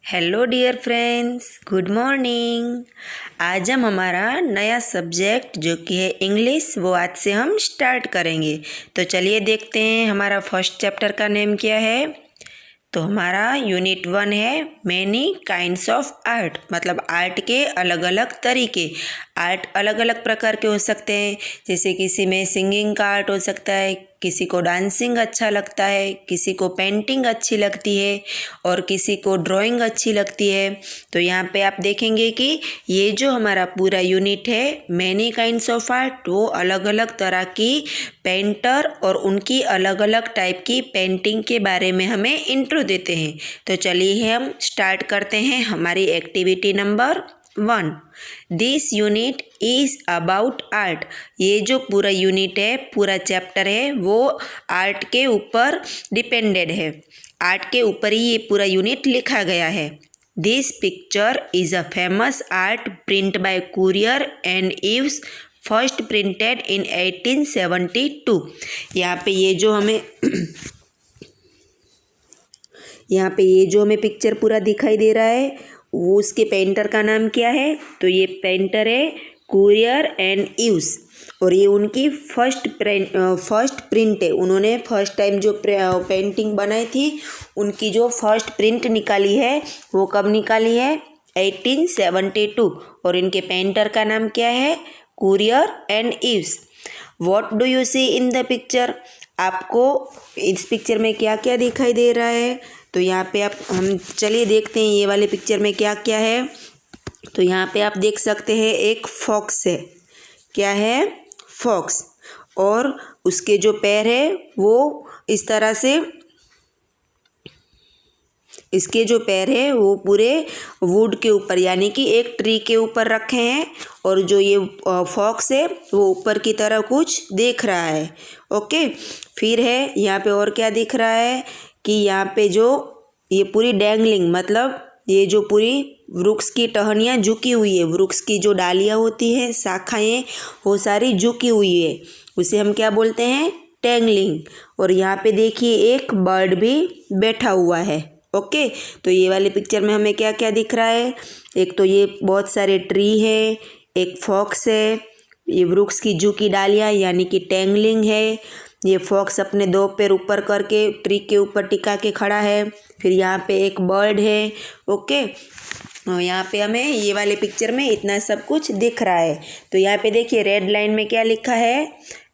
Hello dear friends, good morning. आज हम हमारा नया सब्जेक्ट जो कि है इंग्लिश, वो आज से हम स्टार्ट करेंगे। तो चलिए देखते हैं हमारा फर्स्ट चैप्टर का नेम क्या है। तो हमारा यूनिट 1 है मैनी काइंड्स ऑफ आर्ट, मतलब आर्ट के अलग अलग तरीके। आर्ट अलग अलग प्रकार के हो सकते हैं, जैसे किसी में सिंगिंग का आर्ट हो सकता है, किसी को डांसिंग अच्छा लगता है, किसी को पेंटिंग अच्छी लगती है और किसी को ड्राइंग अच्छी लगती है। तो यहाँ पे आप देखेंगे कि ये जो हमारा पूरा यूनिट है मैनी काइंड्स ऑफ आर्ट, वो अलग अलग तरह की पेंटर और उनकी अलग अलग टाइप की पेंटिंग के बारे में हमें इंट्रो देते हैं। तो चलिए हम स्टार्ट करते हैं हमारी activity number 1। This unit is about art. ये जो पूरा यूनिट है, पूरा चैप्टर है, वो आर्ट के ऊपर डिपेंडेड है। आर्ट के ऊपर ही ये पूरा यूनिट लिखा गया है। This picture is a famous art print bye courier and eaves, first printed in 1872। यहाँ पे ये जो हमें यहाँ पे ये जो हमें पिक्चर पूरा दिखाई दे रहा है, वो उसके पेंटर का नाम क्या है? तो ये पेंटर है कुरियर एंड ईव्स, और ये उनकी फर्स्ट प्रिंट है। उन्होंने फर्स्ट टाइम जो पेंटिंग बनाई थी, उनकी जो फर्स्ट प्रिंट निकाली है, वो कब निकाली है? 1872। और इनके पेंटर का नाम क्या है? Currier and Ives. What do you see in the picture? आपको इस पिक्चर में क्या क्या दिखाई दे रहा है? तो यहाँ पे हम चलिए देखते हैं ये वाले पिक्चर में क्या क्या है। तो यहाँ पे आप देख सकते हैं एक फॉक्स है। क्या है? फॉक्स। और उसके जो पैर है वो इस तरह से, इसके जो पैर है वो पूरे वुड के ऊपर, यानी कि एक ट्री के ऊपर रखे हैं, और जो ये फॉक्स है वो ऊपर की तरह कुछ देख रहा है। ओके, फिर है यहाँ पे और क्या दिख रहा है कि यहाँ पे जो ये पूरी डैंगलिंग, मतलब ये जो पूरी वृक्ष की टहनियाँ झुकी हुई है, वृक्ष की जो डालियाँ होती हैं, शाखाएँ, वो सारी झुकी हुई है, उसे हम क्या बोलते हैं? टैंगलिंग। और यहाँ पे देखिए एक बर्ड भी बैठा हुआ है। ओके, तो ये वाले पिक्चर में हमें क्या क्या दिख रहा है? एक तो ये बहुत सारे ट्री है, एक फॉक्स है, ये वृक्ष की झुकी डालियाँ यानी कि टैंगलिंग है, ये फॉक्स अपने दो पैर ऊपर करके ट्री के ऊपर टिका के खड़ा है, फिर यहाँ पे एक बर्ड है। ओके, यहाँ पे हमें ये वाले पिक्चर में इतना सब कुछ दिख रहा है। तो यहाँ पे देखिए रेड लाइन में क्या लिखा है?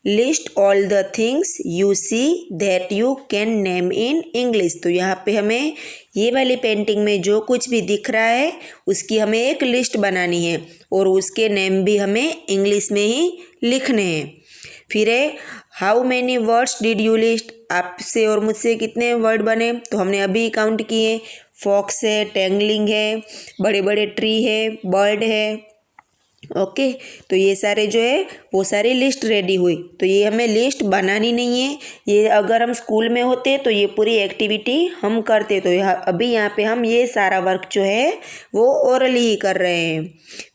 List all the things you see that you can name in English. तो यहाँ पे हमें ये वाली पेंटिंग में जो कुछ भी दिख रहा है उसकी हमें एक लिस्ट बनानी है, और उसके नेम भी हमें इंग्लिश में ही लिखने हैं। फिर है how many words did you list? आपसे और मुझसे कितने वर्ड बने? तो हमने अभी काउंट किए। फॉक्स है, टैंगलिंग है, बड़े बड़े ट्री है, बर्ड है। ओके, तो ये सारे जो है वो सारी लिस्ट रेडी हुई। तो ये हमें लिस्ट बनानी नहीं है, ये अगर हम स्कूल में होते तो ये पूरी एक्टिविटी हम करते। तो अभी यहाँ पे हम ये सारा वर्क जो है वो ओरली ही कर रहे हैं।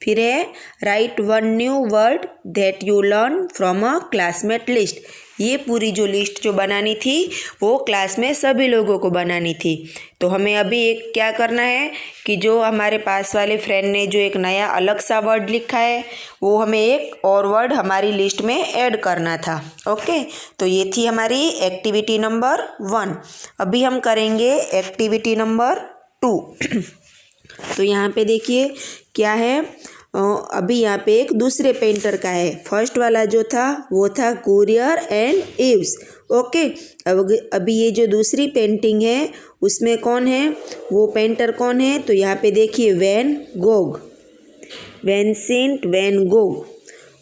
फिर है right one new word that you learn from a classmate list. ये पूरी जो लिस्ट जो बनानी थी वो क्लास में सभी लोगों को बनानी थी। तो हमें अभी एक क्या करना है कि जो हमारे पास वाले फ्रेंड ने जो एक नया अलग सा वर्ड लिखा है, वो हमें एक और वर्ड हमारी लिस्ट में ऐड करना था। ओके, तो ये थी हमारी एक्टिविटी नंबर 1। अभी हम करेंगे एक्टिविटी नंबर 2। तो यहाँ पे देखिए क्या है, अभी यहाँ पे एक दूसरे पेंटर का है। फर्स्ट वाला जो था वो था कुरियर एंड ईव्स। ओके, अब अभी ये जो दूसरी पेंटिंग है उसमें कौन है? वो पेंटर कौन है? तो यहाँ पे देखिए Van Gogh. Vincent Van Gogh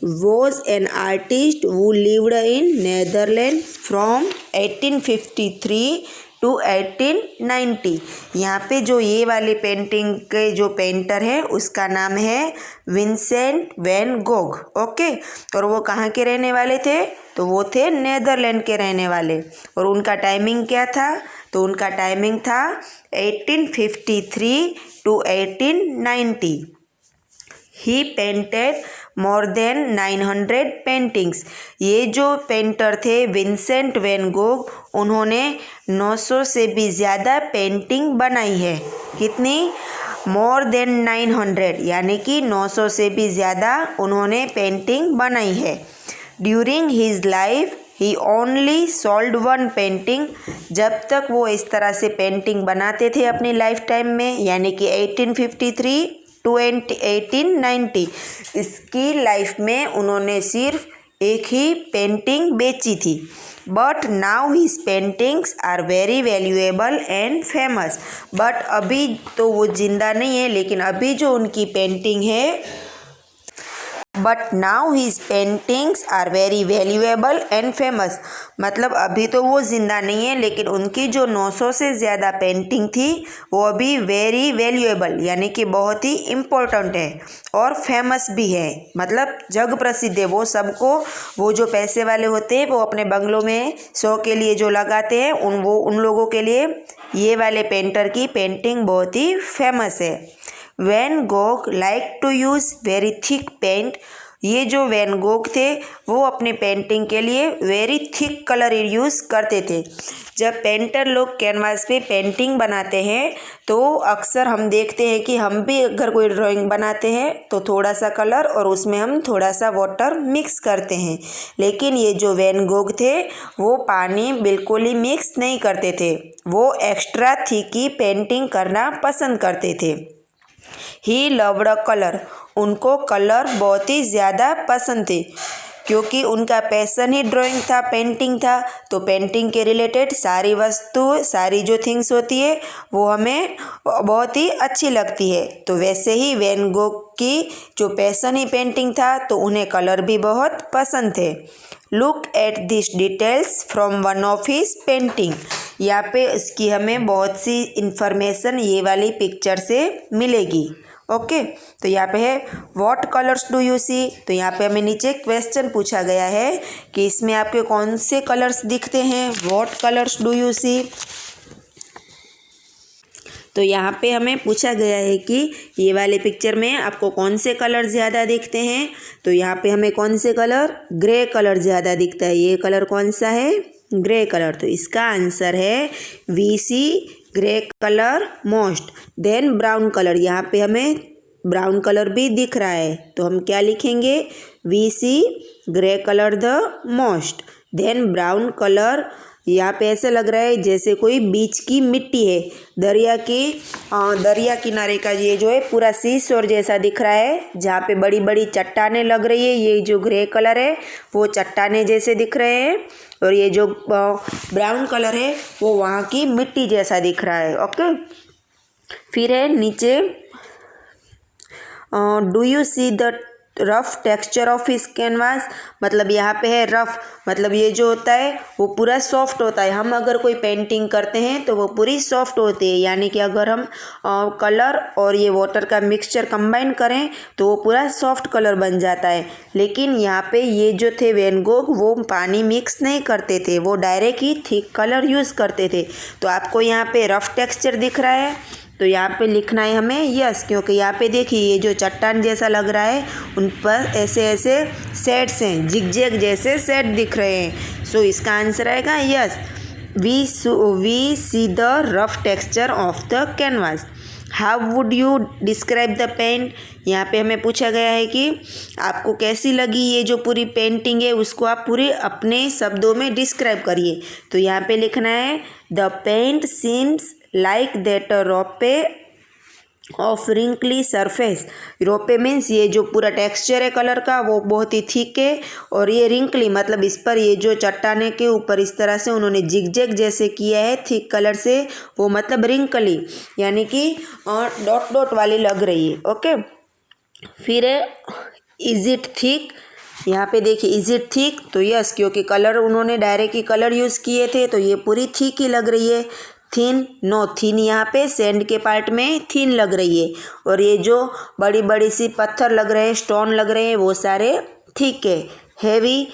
was an artist who lived in Netherlands from 1853 to 1890। यहाँ पे जो ये वाली पेंटिंग के जो पेंटर है उसका नाम है विंसेंट वैन गोग। ओके, और वो कहाँ के रहने वाले थे? तो वो थे नेदरलैंड के रहने वाले। और उनका टाइमिंग क्या था? तो उनका टाइमिंग था 1853 to 1890। He painted more than 900 paintings. ये जो पेंटर थे विंसेंट वैन गोग, उन्होंने 900 से भी ज़्यादा पेंटिंग बनाई है। कितनी? मोर देन 900, यानी कि 900 से भी ज़्यादा उन्होंने पेंटिंग बनाई है। ड्यूरिंग हिज लाइफ ही ओनली सोल्ड वन पेंटिंग। जब तक वो इस तरह से पेंटिंग बनाते थे अपनी लाइफ टाइम में, यानी कि 1853 टू 1890, इसकी लाइफ में उन्होंने सिर्फ एक ही पेंटिंग बेची थी। But now his paintings are very valuable and famous. But अभी तो वो जिंदा नहीं है, लेकिन अभी जो उनकी पेंटिंग है, but now his paintings are very valuable and famous, मतलब अभी तो वो ज़िंदा नहीं है, लेकिन उनकी जो 900 से ज़्यादा पेंटिंग थी वो अभी वेरी वैल्यूएबल, यानी कि बहुत ही इम्पोर्टेंट है और फेमस भी है, मतलब जग प्रसिद्ध है। वो सबको, वो जो पैसे वाले होते हैं वो अपने बंगलों में शो के लिए जो लगाते हैं, उन लोगों के लिए ये वाले पेंटर की पेंटिंग बहुत ही फेमस है। Van Gogh like to use very thick paint. ये जो वैन गोग थे वो अपने पेंटिंग के लिए वेरी थिक कलर यूज़ करते थे। जब पेंटर लोग कैनवास पे पेंटिंग बनाते हैं तो अक्सर हम देखते हैं कि हम भी अगर कोई ड्राइंग बनाते हैं तो थोड़ा सा कलर और उसमें हम थोड़ा सा वाटर मिक्स करते हैं, लेकिन ये जो वैन गोग थे वो पानी बिल्कुल ही मिक्स नहीं करते थे। वो एक्स्ट्रा थिकी पेंटिंग करना पसंद करते थे। He loved colour. उनको कलर बहुत ही ज़्यादा पसंद थे, क्योंकि उनका पैसन ही ड्राइंग था, पेंटिंग था। तो पेंटिंग के रिलेटेड सारी वस्तु, सारी जो थिंग्स होती है वो हमें बहुत ही अच्छी लगती है। तो वैसे ही वैन गोग की जो पैसन ही पेंटिंग था, तो उन्हें कलर भी बहुत पसंद थे। Look at this details from one of his painting. यहाँ पे इसकी हमें बहुत सी इंफॉर्मेशन ये वाली पिक्चर से मिलेगी। ओके, तो यहाँ पे है व्हाट कलर्स डू यू सी। तो यहाँ पे हमें नीचे क्वेश्चन पूछा गया है कि इसमें आपके कौन से कलर्स दिखते हैं, व्हाट कलर्स डू यू सी। तो यहाँ पे हमें पूछा गया है कि ये वाले पिक्चर में आपको कौन से कलर ज़्यादा दिखते हैं। तो यहाँ पे हमें कौन से कलर, ग्रे कलर ज़्यादा दिखता है। ये कलर कौन सा है, ग्रे कलर। तो इसका आंसर है we see grey colour most. Then brown colour, यहाँ पे हमें ब्राउन कलर भी दिख रहा है, तो हम क्या लिखेंगे, we see grey colour the most. Then brown colour, यहाँ पे ऐसे लग रहा है जैसे कोई बीच की मिट्टी है, दरिया किनारे का ये जो है पूरा सी शोर जैसा दिख रहा है, जहाँ पे बड़ी बड़ी चट्टानें लग रही है। ये जो ग्रे कलर है वो चट्टानें जैसे दिख रहे हैं, और ये जो ब्राउन कलर है वो वहाँ की मिट्टी जैसा दिख रहा है। ओके, फिर है नीचे, do you C the rough texture of his canvas. मतलब यहाँ पे है रफ, मतलब ये जो होता है वो पूरा सॉफ्ट होता है। हम अगर कोई पेंटिंग करते हैं तो वो पूरी सॉफ्ट होती है, यानी कि अगर हम कलर और ये वाटर का मिक्सचर कंबाइन करें तो वो पूरा सॉफ्ट कलर बन जाता है। लेकिन यहाँ पे ये जो थे वैन गोग, वो पानी मिक्स नहीं करते थे, वो डायरेक्ट ही थिक कलर यूज़ करते थे। तो आपको यहाँ पे रफ टेक्सचर दिख रहा है, तो यहाँ पे लिखना है हमें यस, क्योंकि यहाँ पे देखिए ये जो चट्टान जैसा लग रहा है उन पर ऐसे ऐसे सेट्स हैं, जिगजैग जैसे सेट दिख रहे हैं। सो इसका आंसर आएगा yes, we see the rough texture of the canvas. How would you describe the paint. यहाँ पे हमें पूछा गया है कि आपको कैसी लगी ये जो पूरी पेंटिंग है, उसको आप पूरे अपने शब्दों में डिस्क्राइब करिए। तो यहाँ पे लिखना है the paint seems like that ropey of wrinkly surface. Ropey means ये जो पूरा टेक्सचर है कलर का वो बहुत ही थिक है, और ये रिंकली मतलब इस पर ये जो चट्टाने के ऊपर इस तरह से उन्होंने जिगजैग जैसे किया है थिक कलर से, वो मतलब रिंकली यानी कि डॉट डॉट वाली लग रही है। ओके, फिर है इज इट थिक। यहाँ पे देखिए इज इट थिक, तो यस, क्योंकि कलर उन्होंने डायरेक्ट ही कलर यूज़ किए थे तो ये पूरी थिक ही लग रही है। थिन, नो थिन, यहाँ पे सैंड के पार्ट में थिन लग रही है, और ये जो बड़ी बड़ी सी पत्थर लग रहे हैं, स्टोन लग रहे हैं, वो सारे थिक है। हैवी,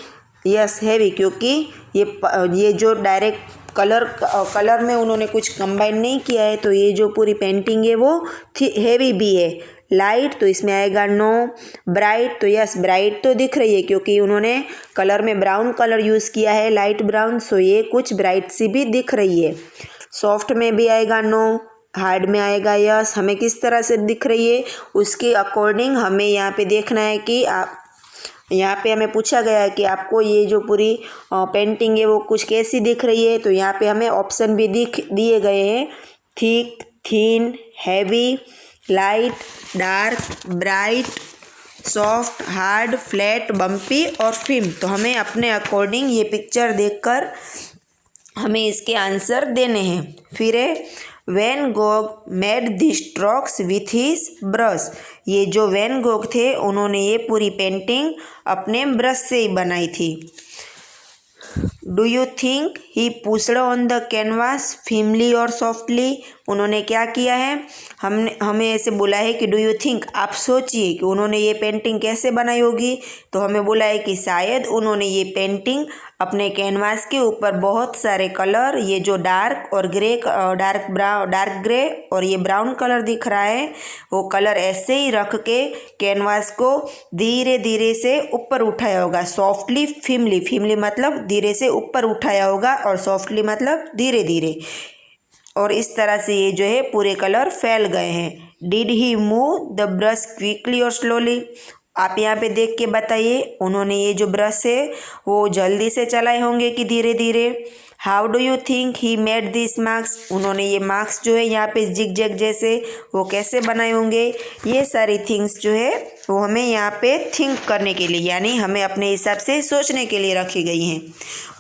यस हैवी, क्योंकि ये जो डायरेक्ट कलर में उन्होंने कुछ कंबाइन नहीं किया है, तो ये जो पूरी पेंटिंग है वो हैवी भी है। लाइट तो इसमें आएगा नो। ब्राइट तो यस ब्राइट तो दिख रही है क्योंकि उन्होंने कलर में ब्राउन कलर यूज़ किया है, लाइट ब्राउन, सो ये कुछ ब्राइट सी भी दिख रही है। सॉफ्ट में भी आएगा नो, हार्ड में आएगा यस। हमें किस तरह से दिख रही है उसके अकॉर्डिंग हमें यहाँ पे देखना है कि आप, यहाँ पे हमें पूछा गया है कि आपको ये जो पूरी पेंटिंग है वो कुछ कैसी दिख रही है। तो यहाँ पे हमें ऑप्शन भी दिए गए हैं, thick, thin, heavy, light, dark, bright, soft, hard, flat, bumpy और फिल्म। तो हमें अपने अकॉर्डिंग ये पिक्चर देखकर हमें इसके आंसर देने हैं। फिर है Van Gogh made the strokes with his brush. ये जो वैन गोग थे उन्होंने ये पूरी पेंटिंग अपने ब्रश से ही बनाई थी। Do you think he pushed on the canvas firmly और सॉफ्टली। उन्होंने क्या किया है, हमें ऐसे बोला है कि डू यू थिंक, आप सोचिए कि उन्होंने ये पेंटिंग कैसे बनाई होगी। तो हमें बोला है कि शायद उन्होंने ये पेंटिंग अपने कैनवास के ऊपर बहुत सारे कलर, ये जो डार्क और ग्रे, डार्क ग्रे और ये ब्राउन कलर दिख रहा है, वो कलर ऐसे ही रख के कैनवास को धीरे धीरे से ऊपर उठाया होगा। सॉफ्टली, फिमली, फिमली मतलब धीरे से ऊपर उठाया होगा और सॉफ्टली मतलब धीरे धीरे, और इस तरह से ये जो है पूरे कलर फैल गए हैं। Did he move the brush quickly और स्लोली। आप यहाँ पे देख के बताइए उन्होंने ये जो ब्रश है वो जल्दी से चलाए होंगे कि धीरे धीरे। How do you think he made this marks. उन्होंने ये मार्क्स जो है यहाँ पे जिग जैग जैसे वो कैसे बनाए होंगे। ये सारी थिंग्स जो है वो हमें यहाँ पे थिंक करने के लिए, यानी हमें अपने हिसाब से सोचने के लिए रखी गई हैं।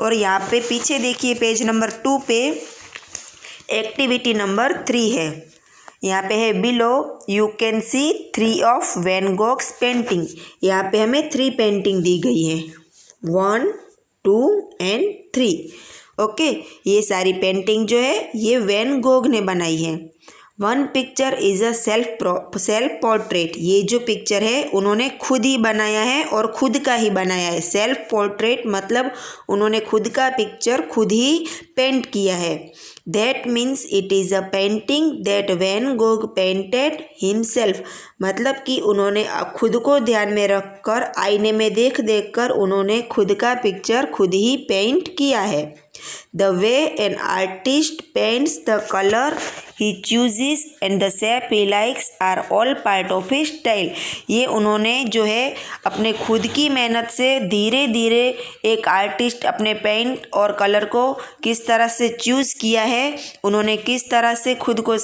और यहाँ पे पीछे देखिए पेज नंबर 2 पे एक्टिविटी नंबर 3 है। यहाँ पे है below you can see 3 of Van Gogh's painting. यहाँ पे हमें 3 पेंटिंग दी गई है, 1, 2 एंड 3। ओके, ये सारी पेंटिंग जो है ये वैन गोग ने बनाई है। One picture is a self portrait. ये जो पिक्चर है उन्होंने खुद ही बनाया है और खुद का ही बनाया है। सेल्फ पोर्ट्रेट मतलब उन्होंने खुद का पिक्चर खुद ही पेंट किया है। That means it is a painting that when Gog painted himself. मतलब कि उन्होंने खुद को ध्यान में रखकर आईने में देख देख कर उन्होंने खुद का पिक्चर खुद ही पेंट किया है। The way an artist paints, the color he chooses and the shape he likes are all part of his style। ये उन्होंने जो है अपने खुद की मेहनत से धीरे धीरे एक आर्टिस्ट अपने पेंट और कलर को किस तरह से चूज़ किया है, उन्होंने किस तरह से खुद को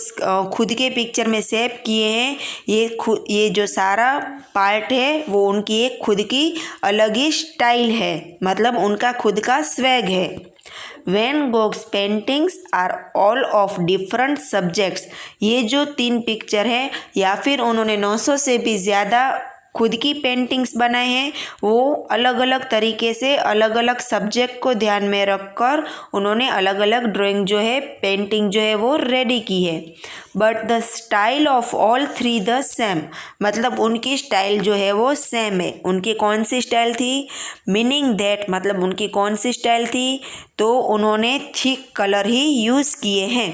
खुद के पिक्चर में शेप किए हैं, ये जो सारा पार्ट है वो उनकी एक खुद की अलग ही स्टाइल है, मतलब उनका खुद का स्वैग है। Van Gogh's paintings are all of different subjects. ये जो 3 पिक्चर है या फिर उन्होंने 900 से भी ज़्यादा खुद की पेंटिंग्स बनाए हैं, वो अलग अलग तरीके से अलग अलग सब्जेक्ट को ध्यान में रखकर उन्होंने अलग अलग ड्राइंग जो है पेंटिंग जो है वो रेडी की है। But the style of all 3 the same. मतलब उनकी स्टाइल जो है वो सेम है। उनकी कौन सी स्टाइल थी, मीनिंग दैट मतलब उनकी कौन सी स्टाइल थी, तो उन्होंने थिक कलर ही यूज़ किए हैं।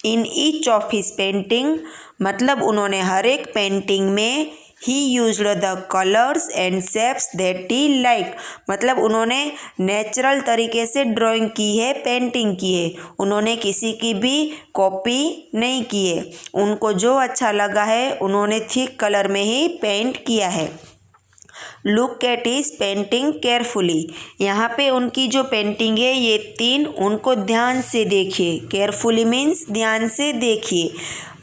In each of his painting मतलब उन्होंने हर एक पेंटिंग में ही used the colours and shapes that he like. मतलब उन्होंने नेचुरल तरीके से ड्राइंग की है, पेंटिंग की है, उन्होंने किसी की भी कॉपी नहीं की है। उनको जो अच्छा लगा है उन्होंने थिक कलर में ही पेंट किया है। Look at his painting carefully. यहाँ पे उनकी जो पेंटिंग है ये 3, उनको ध्यान से देखिए। केयरफुली मीन्स ध्यान से देखिए।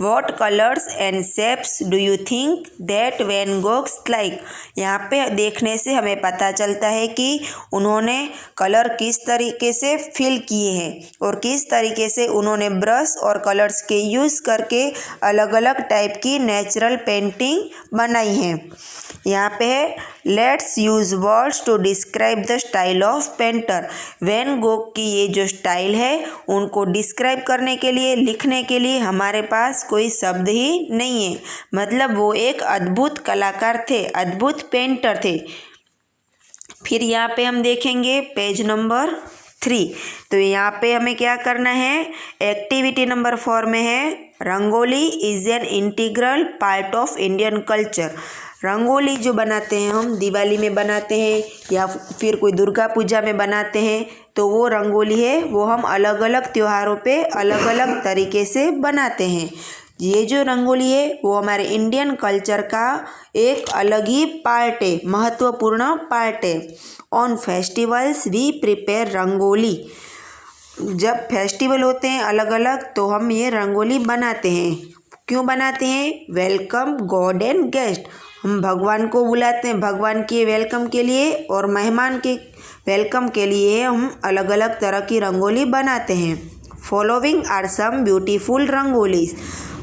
What colours and shapes do you think that Van Gogh's like. यहाँ पे देखने से हमें पता चलता है कि उन्होंने कलर किस तरीके से फिल किए हैं और किस तरीके से उन्होंने ब्रश और कलर्स के यूज़ करके अलग अलग टाइप की नेचुरल पेंटिंग बनाई है। यहाँ पे है let's use words to describe the style of painter. Van Gogh की ये जो स्टाइल है उनको डिस्क्राइब करने के लिए, लिखने के लिए हमारे पास कोई शब्द ही नहीं है। मतलब वो एक अद्भुत कलाकार थे, अद्भुत पेंटर थे। फिर यहाँ पे हम देखेंगे पेज नंबर 3। तो यहाँ पे हमें क्या करना है, एक्टिविटी नंबर 4 में है rangoli is an integral part of Indian culture. Rangoli जो बनाते हैं हम दिवाली में बनाते हैं या फिर कोई दुर्गा पूजा में बनाते हैं, तो वो रंगोली है वो हम अलग अलग त्योहारों पे अलग अलग तरीके से बनाते हैं। ये जो रंगोली है वो हमारे इंडियन कल्चर का एक अलग ही पार्ट है, महत्वपूर्ण पार्ट है। On festivals we prepare rangoli. जब फेस्टिवल होते हैं अलग अलग तो हम ये रंगोली बनाते हैं। क्यों बनाते हैं? Welcome God and guest. हम भगवान को बुलाते हैं, भगवान के वेलकम के लिए और मेहमान के वेलकम के लिए हम अलग अलग तरह की रंगोली बनाते हैं। Following are some beautiful rangolis.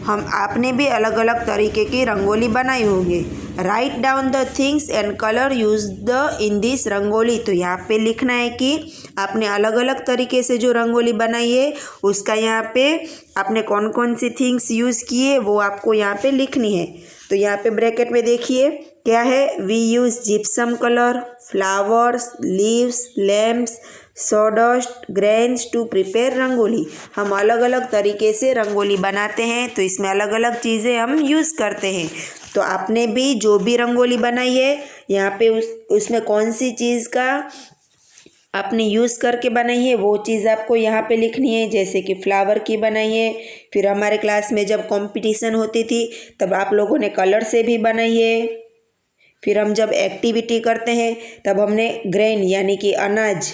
आपने भी अलग अलग तरीके की रंगोली बनाई होंगी। Write down the things and colour use the in this rangoli. तो यहाँ पे लिखना है कि आपने अलग अलग तरीके से जो रंगोली बनाई है उसका यहाँ पे आपने कौन कौन सी थिंग्स यूज़ किए वो आपको यहाँ पे लिखनी है। तो यहाँ पे ब्रैकेट में देखिए क्या है, we use gypsum colour, flowers, leaves, lamps, sawdust, grains to prepare rangoli. हम अलग अलग तरीके से रंगोली बनाते हैं तो इसमें अलग अलग चीज़ें हम यूज़ करते हैं। तो आपने भी जो भी रंगोली बनाई है यहाँ पे उसमें कौन सी चीज़ का आपने यूज़ करके बनाई है वो चीज़ आपको यहाँ पे लिखनी है। जैसे कि फ्लावर की बनाई है, फिर हमारे क्लास में जब कंपटीशन होती थी तब आप लोगों ने कलर से भी बनाई है। फिर हम जब एक्टिविटी करते हैं तब हमने ग्रेन यानी कि अनाज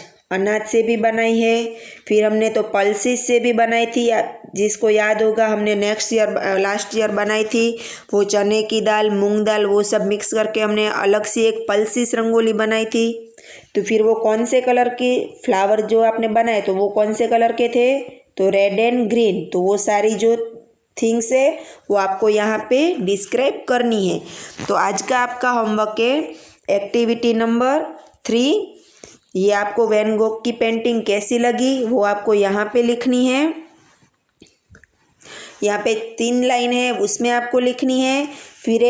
से भी बनाई है। फिर हमने तो पल्सिस से भी बनाई थी, जिसको याद होगा हमने लास्ट ईयर बनाई थी वो चने की दाल, मूंग दाल वो सब मिक्स करके हमने अलग से एक पल्सिस रंगोली बनाई थी। तो फिर वो कौन से कलर के फ्लावर जो आपने बनाए तो वो कौन से कलर के थे? तो रेड एंड ग्रीन। तो वो सारी जो थिंग्स है वो आपको यहाँ पे डिस्क्राइब करनी है। तो आज का आपका होमवर्क है एक्टिविटी नंबर 3। ये आपको वैन गोग की पेंटिंग कैसी लगी वो आपको यहाँ पे लिखनी है। यहाँ पे 3 लाइन है उसमें आपको लिखनी है। फिर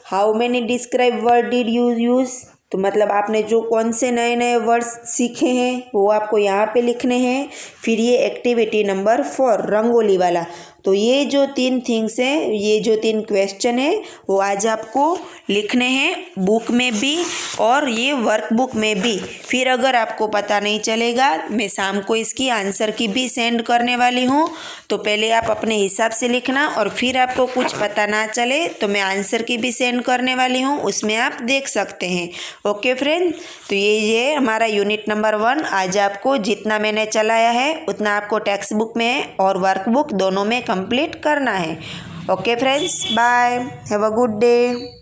how many describe word did you use. तो मतलब आपने जो कौन से नए नए वर्ड्स सीखे हैं वो आपको यहाँ पे लिखने हैं। फिर ये एक्टिविटी नंबर 4 रंगोली वाला। तो ये जो 3 थिंग्स हैं, ये जो 3 क्वेश्चन है वो आज आपको लिखने हैं बुक में भी और ये वर्कबुक में भी। फिर अगर आपको पता नहीं चलेगा मैं शाम को इसकी आंसर की भी सेंड करने वाली हूँ। तो पहले आप अपने हिसाब से लिखना और फिर आपको कुछ पता ना चले तो मैं आंसर की भी सेंड करने वाली हूँ, उसमें आप देख सकते हैं। ओके फ्रेंड, तो ये हमारा यूनिट नंबर 1 आज आपको जितना मैंने चलाया है उतना आपको टेक्स्ट बुक में और वर्कबुक दोनों में कंप्लीट करना है। Okay friends, bye, have a good day.